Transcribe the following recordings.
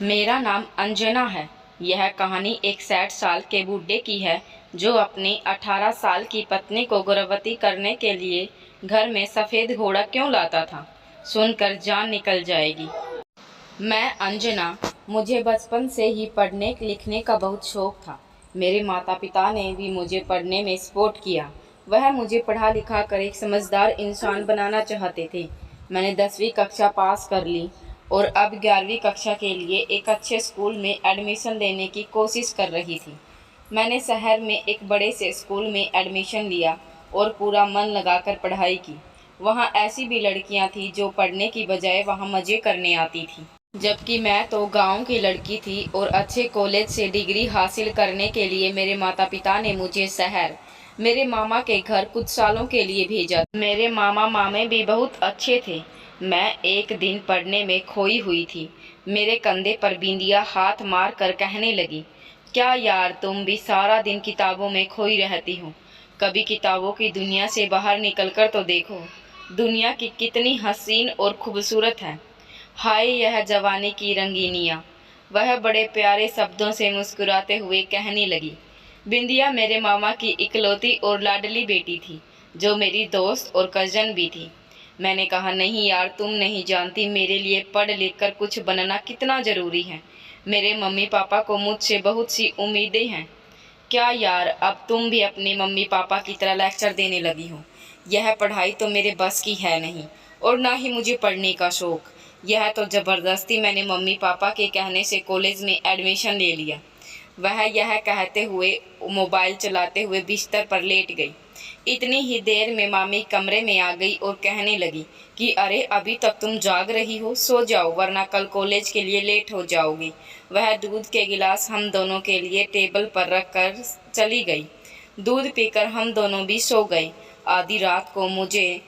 मेरा नाम अंजना है। यह कहानी एक 60 साल के बूढ़े की है जो अपनी 18 साल की पत्नी को गर्भवती करने के लिए घर में सफ़ेद घोड़ा क्यों लाता था। सुनकर जान निकल जाएगी। मैं अंजना। मुझे बचपन से ही पढ़ने लिखने का बहुत शौक था। मेरे माता पिता ने भी मुझे पढ़ने में सपोर्ट किया। वह मुझे पढ़ा लिखा कर एक समझदार इंसान बनाना चाहते थे। मैंने 10वीं कक्षा पास कर ली और अब 11वीं कक्षा के लिए एक अच्छे स्कूल में एडमिशन लेने की कोशिश कर रही थी। मैंने शहर में एक बड़े से स्कूल में एडमिशन लिया और पूरा मन लगाकर पढ़ाई की। वहाँ ऐसी भी लड़कियाँ थीं जो पढ़ने की बजाय वहाँ मज़े करने आती थीं, जबकि मैं तो गांव की लड़की थी और अच्छे कॉलेज से डिग्री हासिल करने के लिए मेरे माता पिता ने मुझे शहर मेरे मामा के घर कुछ सालों के लिए भेजा। मेरे मामा मामे भी बहुत अच्छे थे। मैं एक दिन पढ़ने में खोई हुई थी। मेरे कंधे पर बिंदिया हाथ मार कर कहने लगी, क्या यार तुम भी सारा दिन किताबों में खोई रहती हो। कभी किताबों की दुनिया से बाहर निकलकर तो देखो। दुनिया की कितनी हसीन और खूबसूरत है। हाय यह जवानी की रंगीनियाँ। वह बड़े प्यारे शब्दों से मुस्कुराते हुए कहने लगी। बिंदिया मेरे मामा की इकलौती और लाडली बेटी थी, जो मेरी दोस्त और कज़न भी थी। मैंने कहा, नहीं यार, तुम नहीं जानती मेरे लिए पढ़ लिख कर कुछ बनना कितना ज़रूरी है। मेरे मम्मी पापा को मुझसे बहुत सी उम्मीदें हैं। क्या यार, अब तुम भी अपने मम्मी पापा की तरह लेक्चर देने लगी हो। यह पढ़ाई तो मेरे बस की है नहीं और ना ही मुझे पढ़ने का शौक़। यह तो ज़बरदस्ती मैंने मम्मी पापा के कहने से कॉलेज में एडमिशन ले लिया। वह यह कहते हुए मोबाइल चलाते हुए बिस्तर पर लेट गई। इतनी ही देर में मामी कमरे में आ गई और कहने लगी कि अरे अभी तक तुम जाग रही हो, सो जाओ वरना कल कॉलेज के लिए लेट हो जाओगी। वह दूध के गिलास हम दोनों के लिए टेबल पर रख कर चली गई। दूध पीकर हम दोनों भी सो गए। आधी रात को मुझे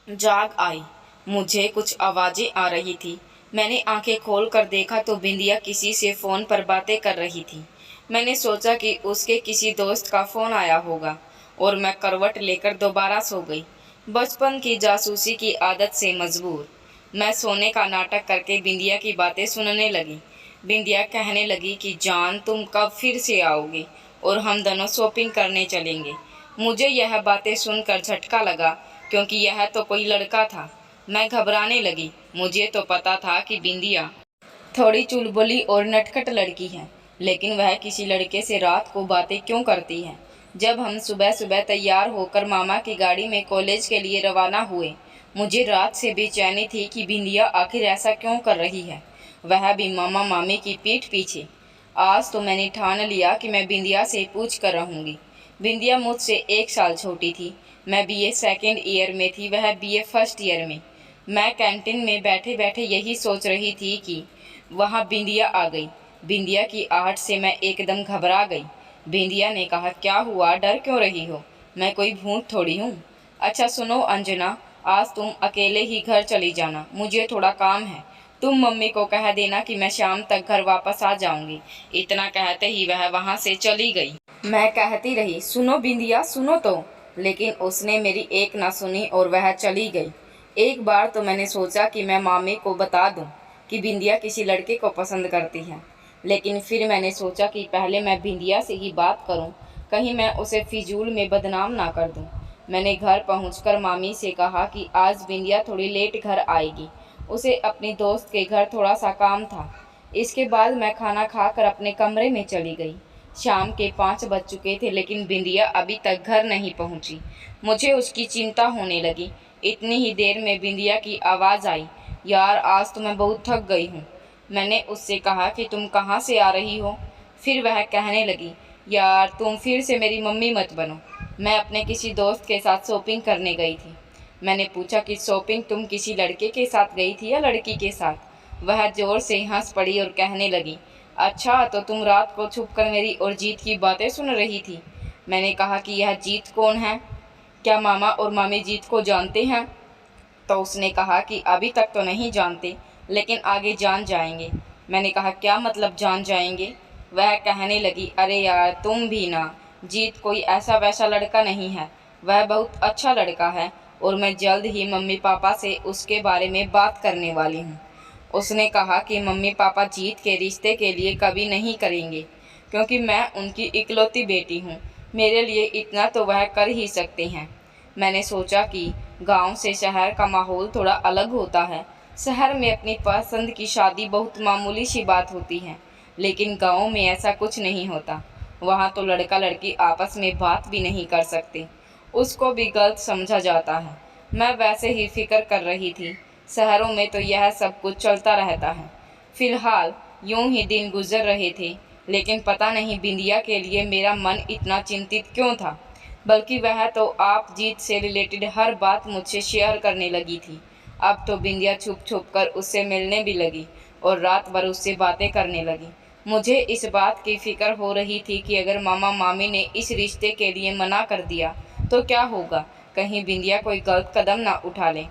जाग आई। मुझे कुछ आवाज़ें आ रही थी। मैंने आंखें खोल कर देखा तो बिंदिया किसी से फ़ोन पर बातें कर रही थी। मैंने सोचा कि उसके किसी दोस्त का फ़ोन आया होगा और मैं करवट लेकर दोबारा सो गई। बचपन की जासूसी की आदत से मजबूर मैं सोने का नाटक करके बिंदिया की बातें सुनने लगी। बिंदिया कहने लगी कि जान, तुम कब फिर से आओगी और हम दोनों शॉपिंग करने चलेंगे। मुझे यह बातें सुनकर झटका लगा, क्योंकि यह तो कोई लड़का था। मैं घबराने लगी। मुझे तो पता था कि बिंदिया थोड़ी चुलबुली और नटखट लड़की है, लेकिन वह किसी लड़के से रात को बातें क्यों करती है। जब हम सुबह सुबह तैयार होकर मामा की गाड़ी में कॉलेज के लिए रवाना हुए, मुझे रात से बेचैनी थी कि बिंदिया आखिर ऐसा क्यों कर रही है, वह भी मामा मामी की पीठ पीछे। आज तो मैंने ठान लिया कि मैं बिंदिया से पूछ कर रहूँगी। बिंदिया मुझसे 1 साल छोटी थी। मैं बीए सेकेंड ईयर में थी, वह बीए फर्स्ट ईयर में। मैं कैंटीन में बैठे बैठे यही सोच रही थी कि वहाँ बिंदिया आ गई। बिंदिया की आहट से मैं एकदम घबरा गई। बिंदिया ने कहा, क्या हुआ, डर क्यों रही हो? मैं कोई भूत थोड़ी हूँ। अच्छा सुनो अंजना, आज तुम अकेले ही घर चली जाना, मुझे थोड़ा काम है। तुम मम्मी को कह देना कि मैं शाम तक घर वापस आ जाऊंगी। इतना कहते ही वह वहाँ से चली गई। मैं कहती रही, सुनो बिंदिया, सुनो तो, लेकिन उसने मेरी एक ना सुनी और वह चली गई। एक बार तो मैंने सोचा कि मैं मामी को बता दूं कि बिंदिया किसी लड़के को पसंद करती है, लेकिन फिर मैंने सोचा कि पहले मैं बिंदिया से ही बात करूं, कहीं मैं उसे फिजूल में बदनाम ना कर दूं। मैंने घर पहुंचकर मामी से कहा कि आज बिंदिया थोड़ी लेट घर आएगी, उसे अपनी दोस्त के घर थोड़ा सा काम था। इसके बाद मैं खाना खाकर अपने कमरे में चली गई। शाम के 5 बज चुके थे, लेकिन बिंदिया अभी तक घर नहीं पहुंची। मुझे उसकी चिंता होने लगी। इतनी ही देर में बिंदिया की आवाज़ आई, यार आज तो मैं बहुत थक गई हूँ। मैंने उससे कहा कि तुम कहाँ से आ रही हो? फिर वह कहने लगी, यार तुम फिर से मेरी मम्मी मत बनो। मैं अपने किसी दोस्त के साथ शॉपिंग करने गई थी। मैंने पूछा कि शॉपिंग तुम किसी लड़के के साथ गई थी या लड़की के साथ? वह ज़ोर से हंस पड़ी और कहने लगी, अच्छा तो तुम रात को छुपकर मेरी और जीत की बातें सुन रही थी। मैंने कहा कि यह जीत कौन है? क्या मामा और मामी जीत को जानते हैं? तो उसने कहा कि अभी तक तो नहीं जानते, लेकिन आगे जान जाएंगे। मैंने कहा, क्या मतलब जान जाएंगे? वह कहने लगी, अरे यार तुम भी ना, जीत कोई ऐसा वैसा लड़का नहीं है, वह बहुत अच्छा लड़का है और मैं जल्द ही मम्मी पापा से उसके बारे में बात करने वाली हूँ। उसने कहा कि मम्मी पापा जीत के रिश्ते के लिए कभी नहीं करेंगे, क्योंकि मैं उनकी इकलौती बेटी हूँ। मेरे लिए इतना तो वह कर ही सकते हैं। मैंने सोचा कि गांव से शहर का माहौल थोड़ा अलग होता है। शहर में अपनी पसंद की शादी बहुत मामूली सी बात होती है, लेकिन गांव में ऐसा कुछ नहीं होता। वहाँ तो लड़का लड़की आपस में बात भी नहीं कर सकते, उसको भी गलत समझा जाता है। मैं वैसे ही फिक्र कर रही थी। शहरों में तो यह सब कुछ चलता रहता है। फिलहाल यूं ही दिन गुजर रहे थे, लेकिन पता नहीं बिंदिया के लिए मेरा मन इतना चिंतित क्यों था। बल्कि वह तो आप जीत से रिलेटेड हर बात मुझसे शेयर करने लगी थी। अब तो बिंदिया छुप छुप कर उससे मिलने भी लगी और रात भर उससे बातें करने लगी। मुझे इस बात की फिक्र हो रही थी कि अगर मामा मामी ने इस रिश्ते के लिए मना कर दिया तो क्या होगा, कहीं बिंदिया कोई गलत कदम ना उठा ले।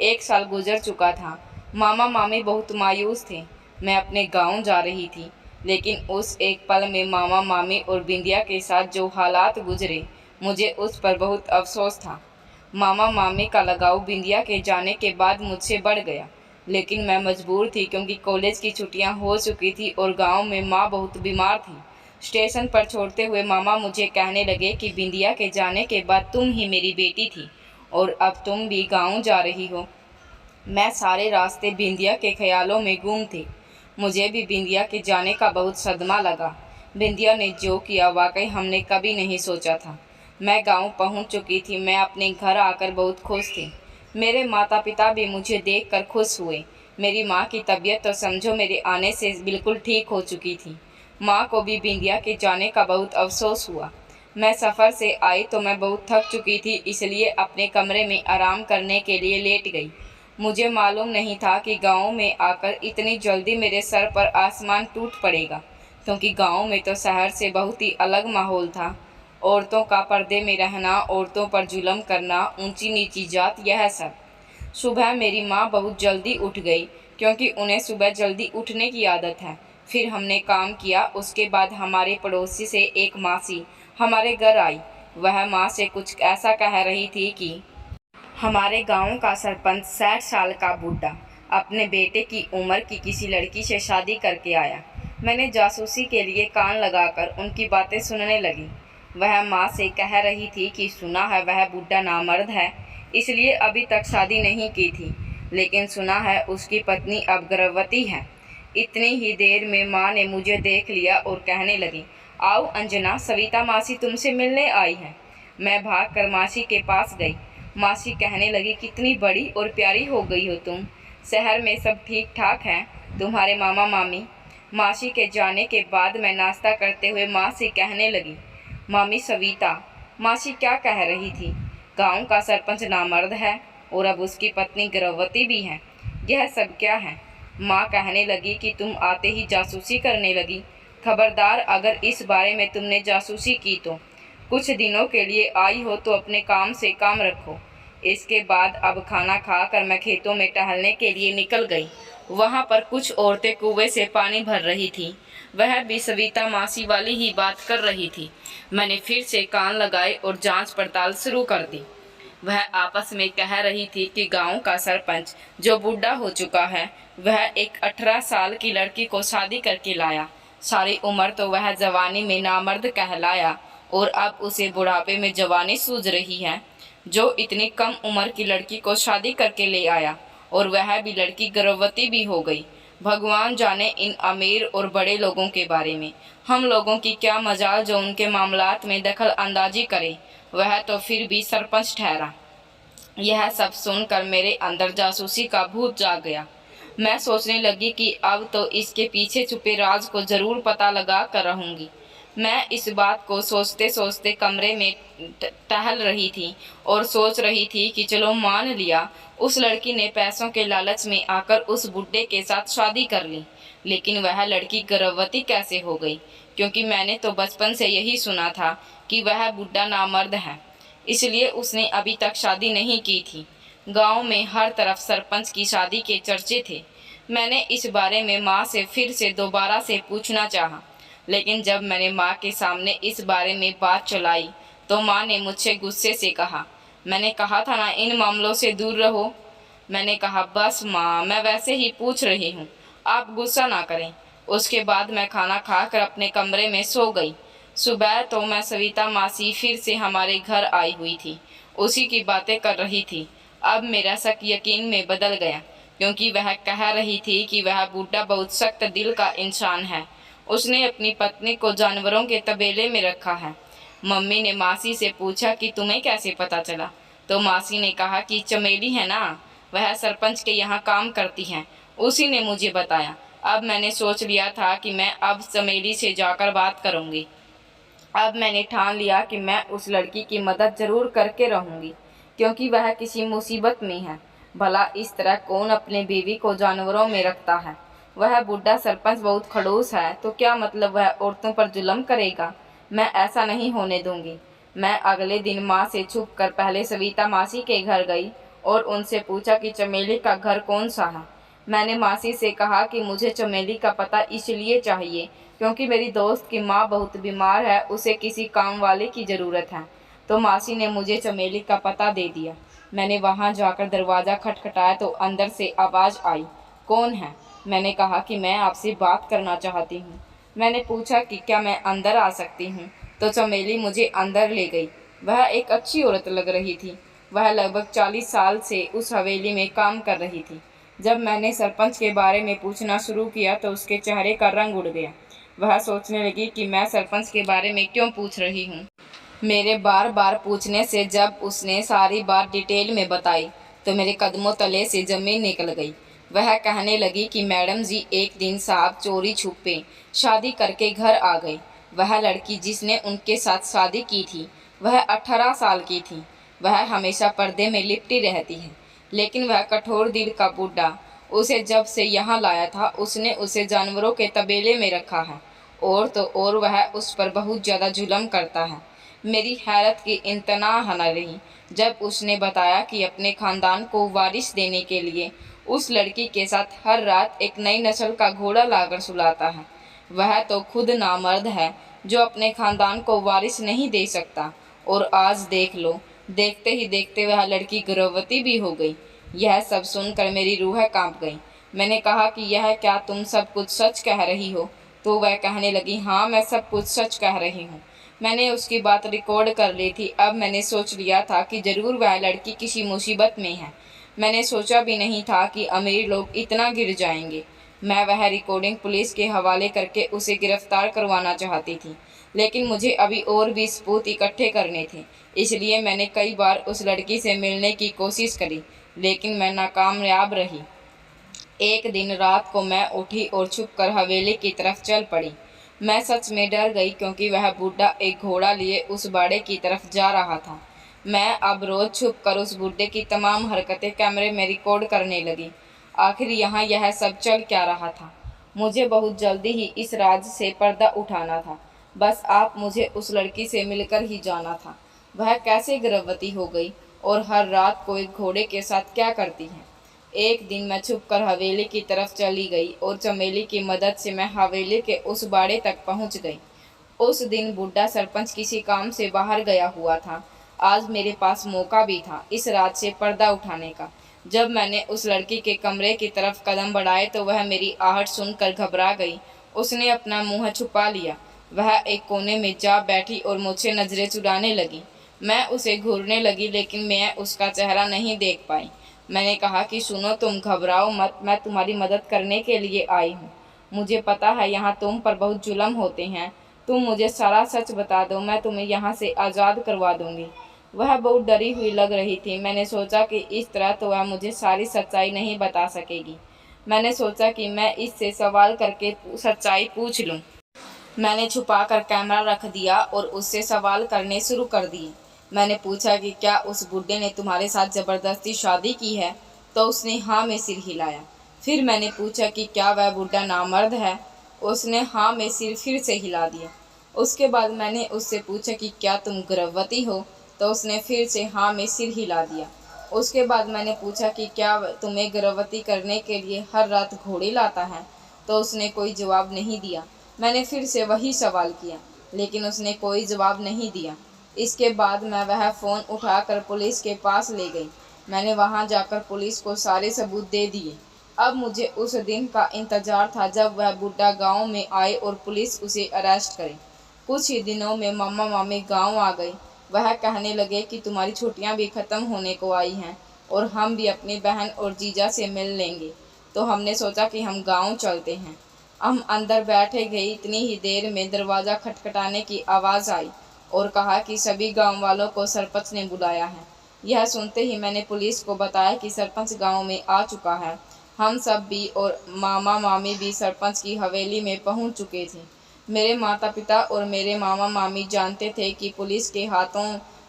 1 साल गुजर चुका था। मामा मामी बहुत मायूस थे। मैं अपने गांव जा रही थी, लेकिन उस एक पल में मामा मामी और बिंदिया के साथ जो हालात गुजरे, मुझे उस पर बहुत अफसोस था। मामा मामी का लगाव बिंदिया के जाने के बाद मुझसे बढ़ गया, लेकिन मैं मजबूर थी क्योंकि कॉलेज की छुट्टियां हो चुकी थी और गांव में माँ बहुत बीमार थी। स्टेशन पर छोड़ते हुए मामा मुझे कहने लगे कि बिंदिया के जाने के बाद तुम ही मेरी बेटी थी और अब तुम भी गांव जा रही हो। मैं सारे रास्ते बिंदिया के ख्यालों में गुम थी। मुझे भी बिंदिया के जाने का बहुत सदमा लगा। बिंदिया ने जो किया वाकई हमने कभी नहीं सोचा था। मैं गांव पहुंच चुकी थी। मैं अपने घर आकर बहुत खुश थी। मेरे माता पिता भी मुझे देखकर खुश हुए। मेरी माँ की तबीयत तो समझो मेरे आने से बिल्कुल ठीक हो चुकी थी। माँ को भी बिंदिया के जाने का बहुत अफसोस हुआ। मैं सफ़र से आई तो मैं बहुत थक चुकी थी, इसलिए अपने कमरे में आराम करने के लिए लेट गई। मुझे मालूम नहीं था कि गांव में आकर इतनी जल्दी मेरे सर पर आसमान टूट पड़ेगा, क्योंकि गांव में तो शहर से बहुत ही अलग माहौल था। औरतों का पर्दे में रहना, औरतों पर जुल्म करना, ऊंची नीची जात, यह सब। सुबह मेरी माँ बहुत जल्दी उठ गई, क्योंकि उन्हें सुबह जल्दी उठने की आदत है। फिर हमने काम किया। उसके बाद हमारे पड़ोसी से एक मासी हमारे घर आई। वह माँ से कुछ ऐसा कह रही थी कि हमारे गांव का सरपंच 60 साल का बूढ़ा अपने बेटे की उम्र की किसी लड़की से शादी करके आया। मैंने जासूसी के लिए कान लगाकर उनकी बातें सुनने लगी। वह माँ से कह रही थी कि सुना है वह बूढ़ा नामर्द है, इसलिए अभी तक शादी नहीं की थी, लेकिन सुना है उसकी पत्नी अब गर्भवती है। इतनी ही देर में माँ ने मुझे देख लिया और कहने लगी, आओ अंजना, सविता मासी तुमसे मिलने आई है। मैं भागकर मासी के पास गई। मासी कहने लगी, कितनी बड़ी और प्यारी हो गई हो तुम। शहर में सब ठीक ठाक है, तुम्हारे मामा मामी। मासी के जाने के बाद मैं नाश्ता करते हुए माँ से कहने लगी, मामी सविता। मासी क्या कह रही थी? गांव का सरपंच नामर्द है और अब उसकी पत्नी गर्भवती भी है। यह सब क्या है? माँ कहने लगी कि तुम आते ही जासूसी करने लगी। खबरदार, अगर इस बारे में तुमने जासूसी की तो कुछ दिनों के लिए आई हो तो अपने काम से काम रखो। इसके बाद अब खाना खाकर मैं खेतों में टहलने के लिए निकल गई। वहाँ पर कुछ औरतें कुएं से पानी भर रही थीं। वह भी सविता मासी वाली ही बात कर रही थी। मैंने फिर से कान लगाए और जांच पड़ताल शुरू कर दी। वह आपस में कह रही थी कि गांव का सरपंच जो बूढ़ा हो चुका है, वह एक 18 साल की लड़की को शादी करके लाया। सारी उम्र तो वह जवानी में नामर्द कहलाया और अब उसे बुढ़ापे में जवानी सूझ रही है। जो इतनी कम उम्र की लड़की को शादी करके ले आया और वह भी लड़की गर्भवती भी हो गई। भगवान जाने इन अमीर और बड़े लोगों के बारे में। हम लोगों की क्या मजाल जो उनके मामलात में दखल अंदाजी करे। वह तो फिर भी सरपंच ठहरा। यह सब सुनकर मेरे अंदर जासूसी का भूत जाग गया। मैं सोचने लगी कि अब तो इसके पीछे छुपे राज को जरूर पता लगा कर रहूंगी। मैं इस बात को सोचते सोचते कमरे में टहल रही थी और सोच रही थी कि चलो मान लिया उस लड़की ने पैसों के लालच में आकर उस बुड्ढे के साथ शादी कर ली, लेकिन वह लड़की गर्भवती कैसे हो गई? क्योंकि मैंने तो बचपन से यही सुना था कि वह बुड्ढा नामर्द है, इसलिए उसने अभी तक शादी नहीं की थी। गांव में हर तरफ सरपंच की शादी के चर्चे थे। मैंने इस बारे में माँ से फिर से दोबारा से पूछना चाहा, लेकिन जब मैंने माँ के सामने इस बारे में बात चलाई तो माँ ने मुझसे गुस्से से कहा, मैंने कहा था ना इन मामलों से दूर रहो। मैंने कहा, बस माँ, मैं वैसे ही पूछ रही हूँ, आप गुस्सा ना करें। उसके बाद मैं खाना खाकर अपने कमरे में सो गई। सुबह तो मैं सविता मासी फिर से हमारे घर आई हुई थी, उसी की बातें कर रही थी। अब मेरा शक यकीन में बदल गया, क्योंकि वह कह रही थी कि वह बूढ़ा बहुत सख्त दिल का इंसान है। उसने अपनी पत्नी को जानवरों के तबेले में रखा है। मम्मी ने मासी से पूछा कि तुम्हें कैसे पता चला, तो मासी ने कहा कि चमेली है ना, वह सरपंच के यहाँ काम करती हैं, उसी ने मुझे बताया। अब मैंने सोच लिया था कि मैं अब चमेली से जाकर बात करूँगी। अब मैंने ठान लिया कि मैं उस लड़की की मदद ज़रूर करके रहूँगी, क्योंकि वह किसी मुसीबत में है। भला इस तरह कौन अपने बीवी को जानवरों में रखता है। वह बूढ़ा सरपंच बहुत खड़ूस है, तो क्या मतलब वह औरतों पर जुल्म करेगा। मैं ऐसा नहीं होने दूंगी। मैं अगले दिन माँ से छुपकर पहले सविता मासी के घर गई और उनसे पूछा कि चमेली का घर कौन सा है। मैंने मासी से कहा कि मुझे चमेली का पता इसलिए चाहिए क्योंकि मेरी दोस्त की माँ बहुत बीमार है, उसे किसी काम वाले की ज़रूरत है। तो मासी ने मुझे चमेली का पता दे दिया। मैंने वहाँ जाकर दरवाज़ा खटखटाया तो अंदर से आवाज़ आई, कौन है। मैंने कहा कि मैं आपसे बात करना चाहती हूँ। मैंने पूछा कि क्या मैं अंदर आ सकती हूँ, तो चमेली मुझे अंदर ले गई। वह एक अच्छी औरत लग रही थी। वह लगभग 40 साल से उस हवेली में काम कर रही थी। जब मैंने सरपंच के बारे में पूछना शुरू किया तो उसके चेहरे का रंग उड़ गया। वह सोचने लगी कि मैं सरपंच के बारे में क्यों पूछ रही हूँ। मेरे बार बार पूछने से जब उसने सारी बात डिटेल में बताई तो मेरे कदमों तले से ज़मीन निकल गई। वह कहने लगी कि मैडम जी, एक दिन साहब चोरी छुपे शादी करके घर आ गई। वह लड़की जिसने उनके साथ शादी की थी वह 18 साल की थी। वह हमेशा पर्दे में लिपटी रहती है, लेकिन वह कठोर दिल का बूढ़ा उसे जब से यहाँ लाया था उसने उसे जानवरों के तबेले में रखा है। और तो और वह उस पर बहुत ज़्यादा जुल्म करता है। मेरी हैरत की इंतहा न रही जब उसने बताया कि अपने ख़ानदान को वारिस देने के लिए उस लड़की के साथ हर रात एक नई नस्ल का घोड़ा लाकर सुलाता है। वह तो खुद नामर्द है जो अपने ख़ानदान को वारिस नहीं दे सकता। और आज देख लो, देखते ही देखते वह लड़की गर्भवती भी हो गई। यह सब सुनकर मेरी रूह कांप गई। मैंने कहा कि यह क्या तुम सब कुछ सच कह रही हो। तो वह कहने लगी, हाँ, मैं सब कुछ सच कह रही हूँ। मैंने उसकी बात रिकॉर्ड कर ली थी। अब मैंने सोच लिया था कि ज़रूर वह लड़की किसी मुसीबत में है। मैंने सोचा भी नहीं था कि अमीर लोग इतना गिर जाएंगे। मैं वह रिकॉर्डिंग पुलिस के हवाले करके उसे गिरफ्तार करवाना चाहती थी, लेकिन मुझे अभी और भी सबूत इकट्ठे करने थे। इसलिए मैंने कई बार उस लड़की से मिलने की कोशिश करी, लेकिन मैं नाकामयाब रही। एक दिन रात को मैं उठी और छुपकर हवेली की तरफ चल पड़ी। मैं सच में डर गई, क्योंकि वह बूढ़ा एक घोड़ा लिए उस बाड़े की तरफ जा रहा था। मैं अब रोज़ छुपकर उस बूढ़े की तमाम हरकतें कैमरे में रिकॉर्ड करने लगी। आखिर यहाँ यह सब चल क्या रहा था। मुझे बहुत जल्दी ही इस राज से पर्दा उठाना था। बस आप मुझे उस लड़की से मिलकर ही जाना था। वह कैसे गर्भवती हो गई और हर रात को एक घोड़े के साथ क्या करती है। एक दिन मैं छुपकर हवेली की तरफ चली गई और चमेली की मदद से मैं हवेली के उस बाड़े तक पहुंच गई। उस दिन बूढ़ा सरपंच किसी काम से बाहर गया हुआ था। आज मेरे पास मौका भी था इस रात से पर्दा उठाने का। जब मैंने उस लड़की के कमरे की तरफ कदम बढ़ाए तो वह मेरी आहट सुनकर घबरा गई। उसने अपना मुंह छुपा लिया। वह एक कोने में जा बैठी और मुझसे नज़रें चुराने लगी। मैं उसे घूरने लगी, लेकिन मैं उसका चेहरा नहीं देख पाई। मैंने कहा कि सुनो, तुम घबराओ मत, मैं तुम्हारी मदद करने के लिए आई हूँ। मुझे पता है यहाँ तुम पर बहुत जुल्म होते हैं। तुम मुझे सारा सच बता दो, मैं तुम्हें यहाँ से आज़ाद करवा दूँगी। वह बहुत डरी हुई लग रही थी। मैंने सोचा कि इस तरह तो वह मुझे सारी सच्चाई नहीं बता सकेगी। मैंने सोचा कि मैं इससे सवाल करके सच्चाई पूछ लूँ। मैंने छुपा कर कैमरा रख दिया और उससे सवाल करने शुरू कर दिए। मैंने पूछा कि क्या उस बूढ़े ने तुम्हारे साथ ज़बरदस्ती शादी की है, तो उसने हाँ में सिर हिलाया। फिर मैंने पूछा कि क्या वह बूढ़ा नामर्द है। उसने हाँ में सिर फिर से हिला दिया। उसके बाद मैंने उससे पूछा कि क्या तुम गर्भवती हो, तो उसने फिर से हाँ में सिर हिला दिया। उसके बाद मैंने पूछा कि क्या तुम्हें गर्भवती करने के लिए हर रात घोड़े लाता है, तो उसने कोई जवाब नहीं दिया। मैंने फिर से वही सवाल किया, लेकिन उसने कोई जवाब नहीं दिया। इसके बाद मैं वह फ़ोन उठाकर पुलिस के पास ले गई। मैंने वहाँ जाकर पुलिस को सारे सबूत दे दिए। अब मुझे उस दिन का इंतज़ार था जब वह बुड्ढा गांव में आए और पुलिस उसे अरेस्ट करे। कुछ ही दिनों में मामा मामी गांव आ गई। वह कहने लगे कि तुम्हारी छुट्टियां भी ख़त्म होने को आई हैं और हम भी अपनी बहन और जीजा से मिल लेंगे। तो हमने सोचा कि हम गांव चलते हैं। हम अंदर बैठे गए, इतनी ही देर में दरवाज़ा खटखटाने की आवाज़ आई और कहा कि सभी गांव वालों को सरपंच ने बुलाया है। यह सुनते ही मैंने पुलिस को बताया कि सरपंच गांव में आ चुका है। हम सब भी और मामा मामी भी सरपंच की हवेली में पहुंच चुके थे। मेरे माता पिता और मेरे मामा मामी जानते थे कि पुलिस के हाथों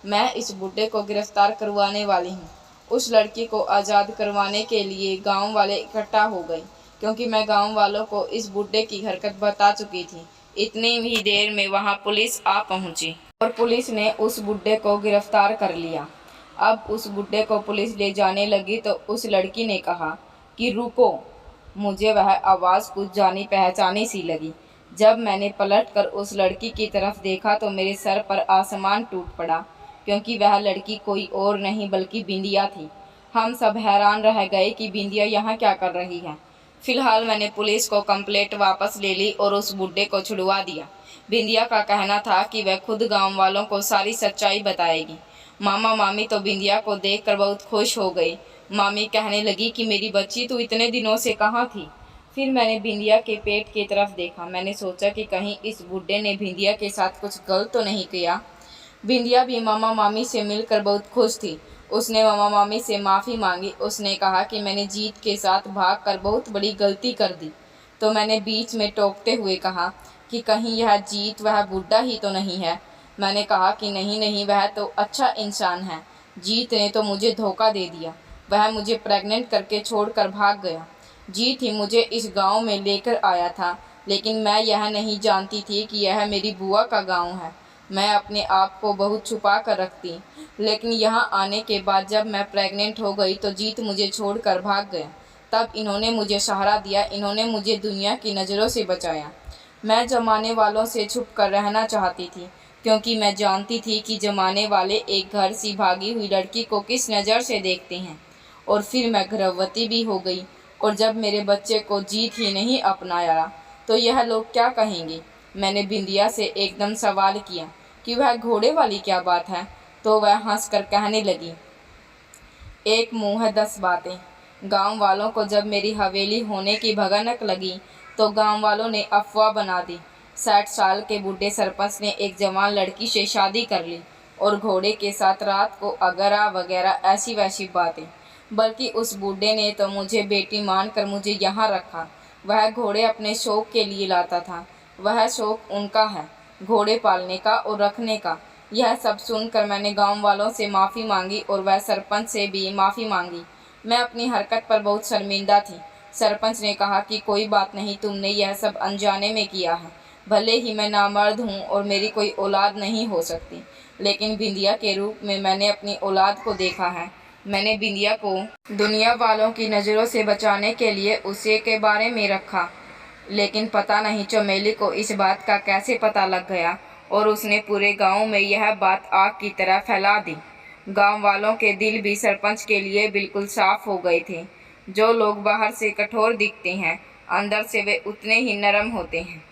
मैं इस बुड्ढे को गिरफ्तार करवाने वाली हूँ। उस लड़की को आज़ाद करवाने के लिए गांव वाले इकट्ठा हो गए, क्योंकि मैं गांव वालों को इस बुड्ढे की हरकत बता चुकी थी। इतनी ही देर में वहां पुलिस आ पहुंची और पुलिस ने उस बुड्ढे को गिरफ्तार कर लिया। अब उस बुड्ढे को पुलिस ले जाने लगी तो उस लड़की ने कहा कि रुको। मुझे वह आवाज़ कुछ जानी पहचानी सी लगी। जब मैंने पलटकर उस लड़की की तरफ देखा तो मेरे सर पर आसमान टूट पड़ा, क्योंकि वह लड़की कोई और नहीं बल्कि बिंदिया थी। हम सब हैरान रह गए कि बिंदिया यहाँ क्या कर रही है। फिलहाल मैंने पुलिस को कंप्लेंट वापस ले ली और उस बुड्ढे को छुड़वा दिया। बिंदिया का कहना था कि वह खुद गांव वालों को सारी सच्चाई बताएगी। मामा मामी तो बिंदिया को देखकर बहुत खुश हो गई। मामी कहने लगी कि मेरी बच्ची तू इतने दिनों से कहाँ थी। फिर मैंने बिंदिया के पेट की तरफ देखा। मैंने सोचा कि कहीं इस बुड्ढे ने बिंदिया के साथ कुछ गलत तो नहीं किया। बिंदिया भी मामा मामी से मिलकर बहुत खुश थी। उसने मामा मामी से माफ़ी मांगी। उसने कहा कि मैंने जीत के साथ भागकर बहुत बड़ी गलती कर दी। तो मैंने बीच में टोकते हुए कहा कि कहीं यह जीत वह बुड्ढा ही तो नहीं है। मैंने कहा कि नहीं नहीं, वह तो अच्छा इंसान है। जीत ने तो मुझे धोखा दे दिया। वह मुझे प्रेग्नेंट करके छोड़कर भाग गया। जीत ही मुझे इस गांव में लेकर आया था, लेकिन मैं यह नहीं जानती थी कि यह मेरी बुआ का गांव है। मैं अपने आप को बहुत छुपा कर रखती, लेकिन यहाँ आने के बाद जब मैं प्रेग्नेंट हो गई तो जीत मुझे छोड़कर भाग गया। तब इन्होंने मुझे सहारा दिया, इन्होंने मुझे दुनिया की नज़रों से बचाया। मैं जमाने वालों से छुप कर रहना चाहती थी, क्योंकि मैं जानती थी कि जमाने वाले एक घर से भागी हुई लड़की को किस नज़र से देखते हैं। और फिर मैं गर्भवती भी हो गई, और जब मेरे बच्चे को जीत ही नहीं अपनाया तो यह लोग क्या कहेंगे। मैंने बिंदिया से एकदम सवाल किया कि वह घोड़े वाली क्या बात है, तो वह हंसकर कहने लगी, एक मुँह है 10 बातें। गांव वालों को जब मेरी हवेली होने की भगनक लगी तो गांव वालों ने अफवाह बना दी। 60 साल के बूढ़े सरपंच ने एक जवान लड़की से शादी कर ली और घोड़े के साथ रात को अगरा वगैरह ऐसी वैसी बातें। बल्कि उस बूढ़े ने तो मुझे बेटी मानकर मुझे यहाँ रखा। वह घोड़े अपने शौक के लिए लाता था। वह शौक उनका है, घोड़े पालने का और रखने का। यह सब सुनकर मैंने गांव वालों से माफ़ी मांगी और वह सरपंच से भी माफ़ी मांगी। मैं अपनी हरकत पर बहुत शर्मिंदा थी। सरपंच ने कहा कि कोई बात नहीं, तुमने यह सब अनजाने में किया है। भले ही मैं नामर्द हूँ और मेरी कोई औलाद नहीं हो सकती, लेकिन बिंदिया के रूप में मैंने अपनी औलाद को देखा है। मैंने बिंदिया को दुनिया वालों की नज़रों से बचाने के लिए उसे के बारे में रखा, लेकिन पता नहीं चमेली को इस बात का कैसे पता लग गया और उसने पूरे गांव में यह बात आग की तरह फैला दी। गांव वालों के दिल भी सरपंच के लिए बिल्कुल साफ हो गए थे। जो लोग बाहर से कठोर दिखते हैं, अंदर से वे उतने ही नरम होते हैं।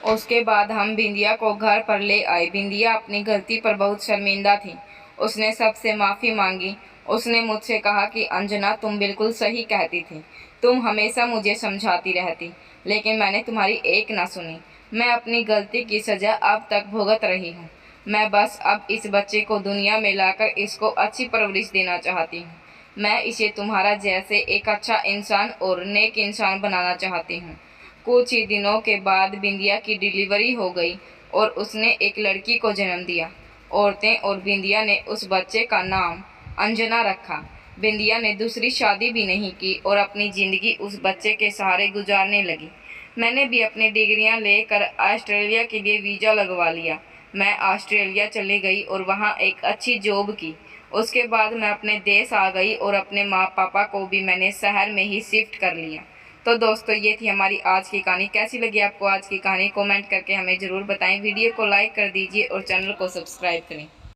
उसके बाद हम बिंदिया को घर पर ले आए। बिंदिया अपनी गलती पर बहुत शर्मिंदा थी। उसने सबसे माफ़ी मांगी। उसने मुझसे कहा कि अंजना, तुम बिल्कुल सही कहती थी। तुम हमेशा मुझे समझाती रहती, लेकिन मैंने तुम्हारी एक ना सुनी। मैं अपनी गलती की सज़ा अब तक भुगत रही हूँ। मैं बस अब इस बच्चे को दुनिया में लाकर इसको अच्छी परवरिश देना चाहती हूँ। मैं इसे तुम्हारा जैसे एक अच्छा इंसान और नेक इंसान बनाना चाहती हूँ। कुछ ही दिनों के बाद बिंदिया की डिलीवरी हो गई और उसने एक लड़की को जन्म दिया। औरतें और बिंदिया ने उस बच्चे का नाम अंजना रखा। बिंदिया ने दूसरी शादी भी नहीं की और अपनी ज़िंदगी उस बच्चे के सहारे गुजारने लगी। मैंने भी अपनी डिग्रियां लेकर ऑस्ट्रेलिया के लिए वीज़ा लगवा लिया। मैं ऑस्ट्रेलिया चली गई और वहाँ एक अच्छी जॉब की। उसके बाद मैं अपने देश आ गई और अपने माँ पापा को भी मैंने शहर में ही शिफ्ट कर लिया। तो दोस्तों, ये थी हमारी आज की कहानी। कैसी लगी आपको आज की कहानी, कमेंट करके हमें ज़रूर बताएं। वीडियो को लाइक कर दीजिए और चैनल को सब्सक्राइब करें।